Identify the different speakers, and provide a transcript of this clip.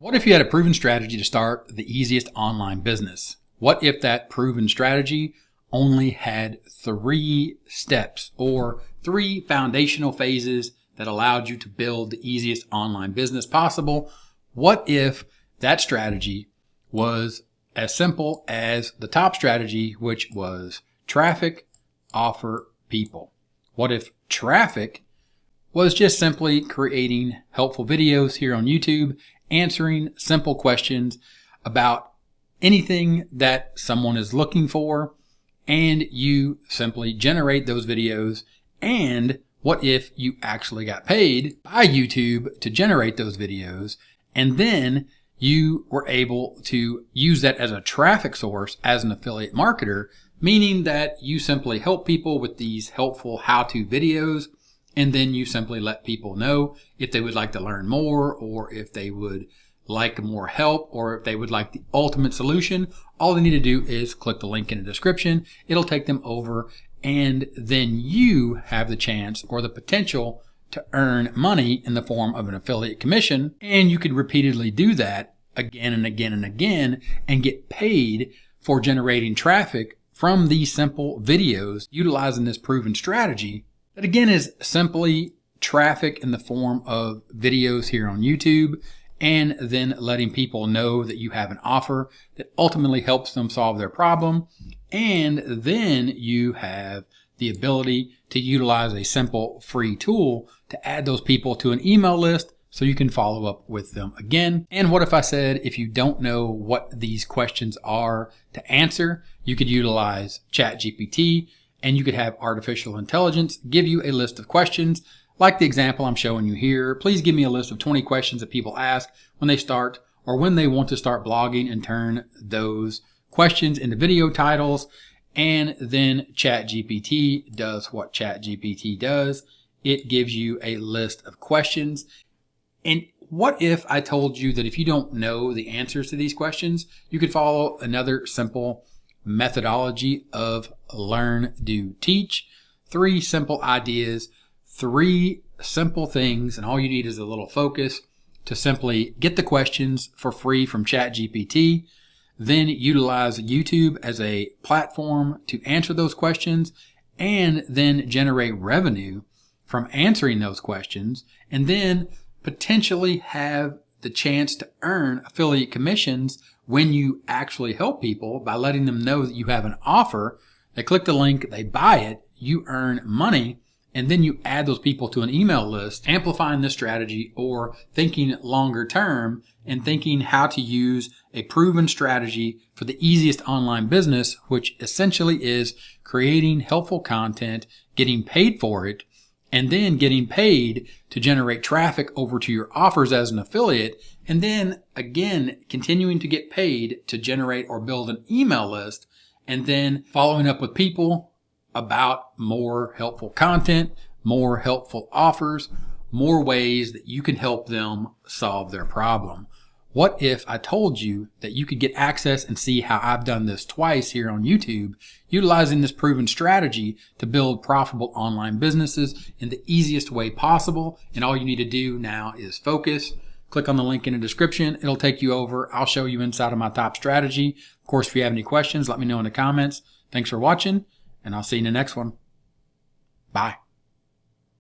Speaker 1: What if you had a proven strategy to start the easiest online business? What if that proven strategy only had 3 steps or 3 foundational phases that allowed you to build the easiest online business possible? What if that strategy was as simple as the top strategy, which was traffic, offer, people? What if traffic was just simply creating helpful videos here on YouTube, answering simple questions about anything that someone is looking for, and you simply generate those videos? And what if you actually got paid by YouTube to generate those videos, and then you were able to use that as a traffic source as an affiliate marketer, meaning that you simply help people with these helpful how-to videos, and then you simply let people know if they would like to learn more, or if they would like more help, or if they would like the ultimate solution. All they need to do is click the link in the description. It'll take them over, and then you have the chance or the potential to earn money in the form of an affiliate commission. And you could repeatedly do that again and again and again and get paid for generating traffic from these simple videos utilizing this proven strategy. That again is simply traffic in the form of videos here on YouTube, and then letting people know that you have an offer that ultimately helps them solve their problem. And then you have the ability to utilize a simple free tool to add those people to an email list so you can follow up with them again. And what if I said, if you don't know what these questions are to answer, you could utilize ChatGPT, and you could have artificial intelligence give you a list of questions like the example I'm showing you here. Please give me a list of 20 questions that people ask when they start or when they want to start blogging, and turn those questions into video titles. And then ChatGPT does what ChatGPT does. It gives you a list of questions. And what if I told you that if you don't know the answers to these questions, you could follow another simple methodology of learn, do, teach. 3 simple ideas, 3 simple things, and all you need is a little focus to simply get the questions for free from ChatGPT, then utilize YouTube as a platform to answer those questions, and then generate revenue from answering those questions, and then potentially have the chance to earn affiliate commissions when you actually help people by letting them know that you have an offer. They click the link, they buy it, you earn money, and then you add those people to an email list. Amplifying this strategy, or thinking longer term and thinking how to use a proven strategy for the easiest online business, which essentially is creating helpful content, getting paid for it, and then getting paid to generate traffic over to your offers as an affiliate, and then again continuing to get paid to generate or build an email list, and then following up with people about more helpful content, more helpful offers, more ways that you can help them solve their problem. What if I told you that you could get access and see how I've done this twice here on YouTube, utilizing this proven strategy to build profitable online businesses in the easiest way possible? And all you need to do now is focus. Click on the link in the description. It'll take you over. I'll show you inside of my top strategy. Of course, if you have any questions, let me know in the comments. Thanks for watching, and I'll see you in the next one. Bye.